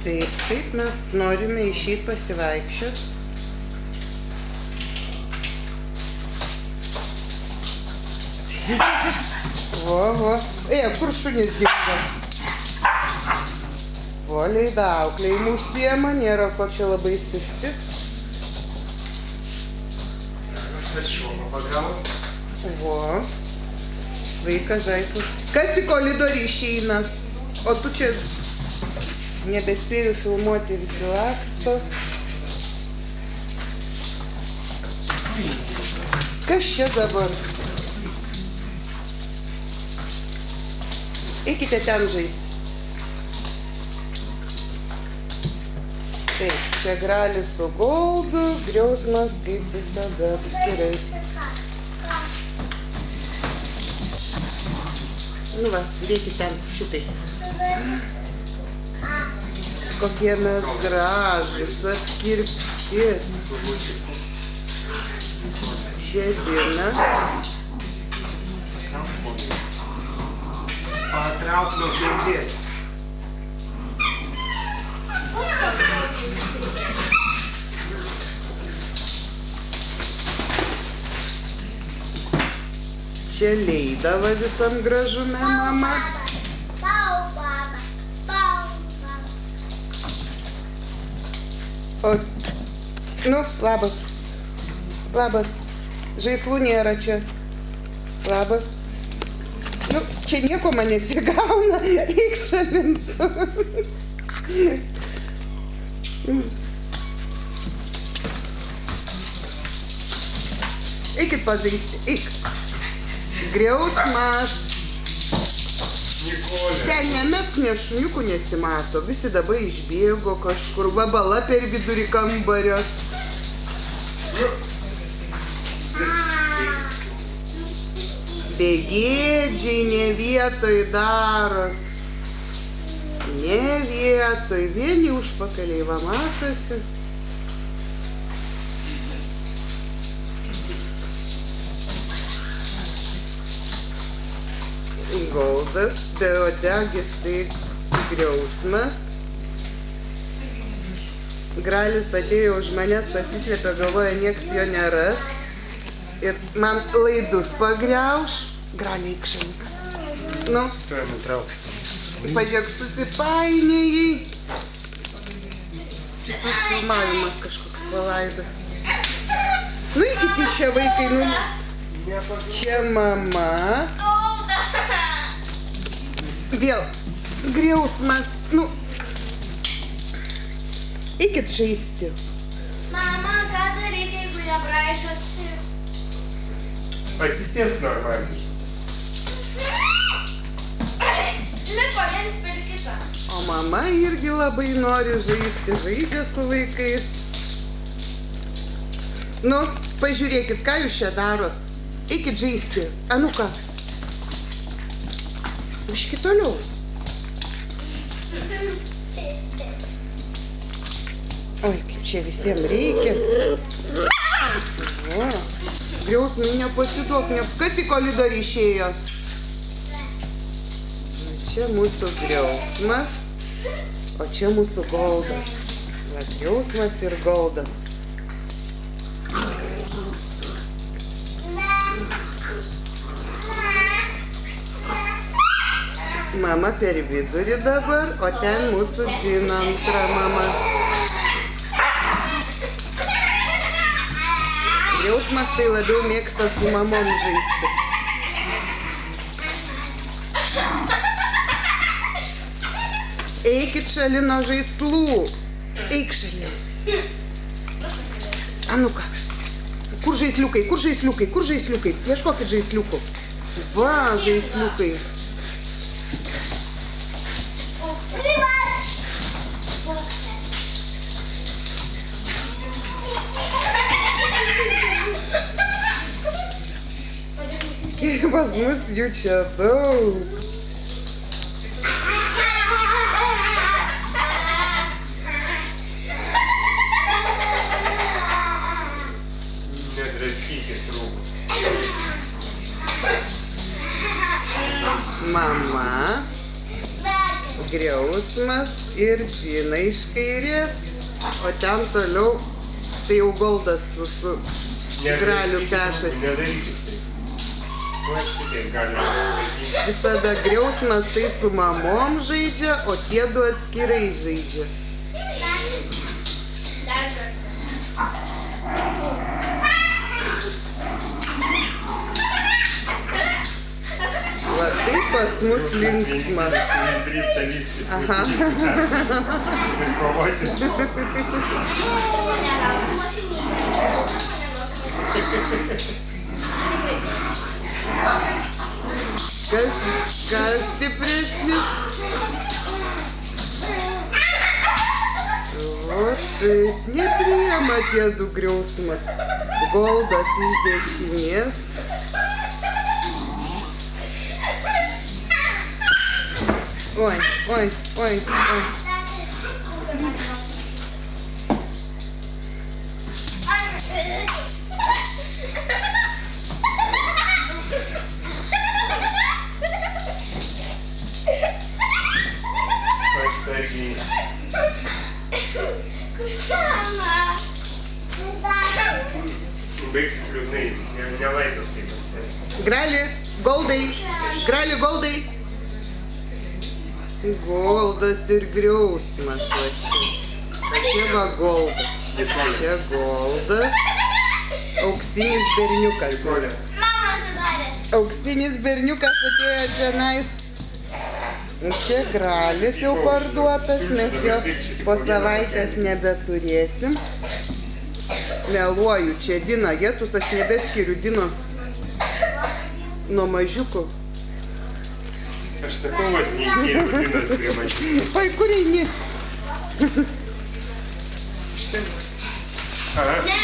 Taip, mes norime išeiti pasivaikščioti. Oho. Kur šunys dingo? Poliai auklėjimų užsiema, nėra ko čia labai siusti. Kas šuo pagavo? O, vaikas žaislas. Kas į koridorių išeina? O tu čia nebespėjau filmuoti, visi laksto. Kas čia dabar? Eikite ten žaisti. Taip, čia Gralis su Goldu, Griausmas kaip visada atskirais. Nu va, dėkit ten, šitai. Kokie mes gražus, atkirpti. Žiedina. Patrauk nuo širdies. Čia leidava visam gražume, mama. O, nu, labas. Labas. Žaislų nėra čia. Labas. Nu, čia nieko man nesigauna. Eik šalintų. Eikit pažaisti, eik. Griausmas. Nikolė. Ten nemesk, nes šuniukų nesimato. Visi dabar išbėgo kažkur. Vabala per vidurį kambario. Begėdžiai ne vietoj daro. Ne vietoj. Vieni užpakaliai va matosi. Goldas, beodegis tai Griausmas. Gralis atėjo už manęs, pasislėpė, galvoja, nieks jo neras. Ir man laidus pagriauš. Graliai kšaink. Nu, Tuoj nutrauks. pažiūrėk, susipainėjai. Visas filmavimas kažkoks palaidas. Nu, iki čia vaikai, nu. Čia mama. Vėl Griausmas, nu, eikit žaisti. Mama, ką daryti, jeigu nebraižosi? Atsisėsk normaliai. Lipo viens per kitą. O mama irgi labai nori žaisti, žaidžia su vaikais. Nu, pažiūrėkit, ką jūs čia darot. Eikit žaisti. Anuka. Biški toliau. Oi, kaip čia visiems reikia. O, Griausmai, nepasiduok, kas į koridorių išėjo? Čia mūsų Griausmas, o čia mūsų Goldas. Va, Griausmas ir Goldas. Mama per vidurį dabar, o ten mūsų Dzina antra mama. Griausmas tai labiau mėgsta su mamom žaisti. Eikit šalin nuo žaislų. Eik šalin. Anuka. Kur žaisliukai, kur žaisliukai, kur žaisliukai? Ieškokit žaisliukų. Va, žaisliukai. Pas mus jų čia daug. Nedraskykit rūbų. Mama, Griausmas ir Dina iš kairės, o ten toliau tai jau Goldas su Graliu pešasi. Nedarykit tai. Oi, šitaip galima laikyti. Visada Griausmas tai su mamom žaidžia, o tie du atskirai žaidžia. Dar kartą. Va taip pas mus linksma. Jis drįsta lysti. Aha. Ir kovoti. Mane gaus mašinytės. Kas stipresnis? O taip, nepriima tie du Griausmas. Goldas iš dešinės. Oi, oi, oi, oi. Atsargiai. Baigsis liūdnai. Nelaikot taip atsėsti. Grali, Goldai, Grali, Goldai. Goldas ir Griausmas va čia. Čia va Goldas. Čia Goldas. Auksinis berniukas. Kolė. Mama atsidarė. Auksinis berniukas atėjo čionais. Čia Gralis jau parduotas, mes jo po savaitės nebeturėsim. Meluoju, čia Dina Jetus, aš nebeskiriu Dinos nuo mažiukų. Aš sakau, vos neįkėliu Dinos prie mažiukų. Oi, kur eini? Aha. Ne,